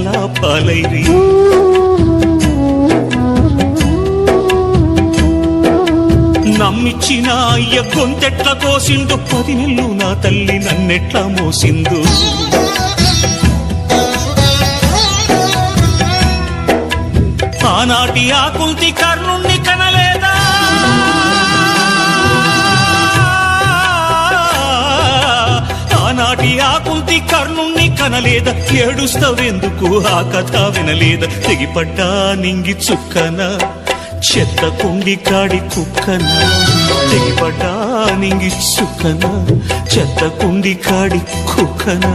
కలాపాలైరి నమ్మిచ్చిన అయ్య గొంతెట్ల కోసిండు 10 నెలలు నా తల్లి నన్నెట్లా మోసిందు ఆనాటి ఆకుంతి కర్ణుణ్ణి కనలేదా ఆనాటి ఆకుంతి కర్ణుణ్ణి కనలేదా ఏడుస్తావెందుకు ఆ కథ వినలేదా తెగిపడ్డా నింగి చుక్కన చెత్త కుండి కాడి కుక్కన తెగిపడ్డా నింగి చుక్కన చెత్త కుండి కాడి కుక్కన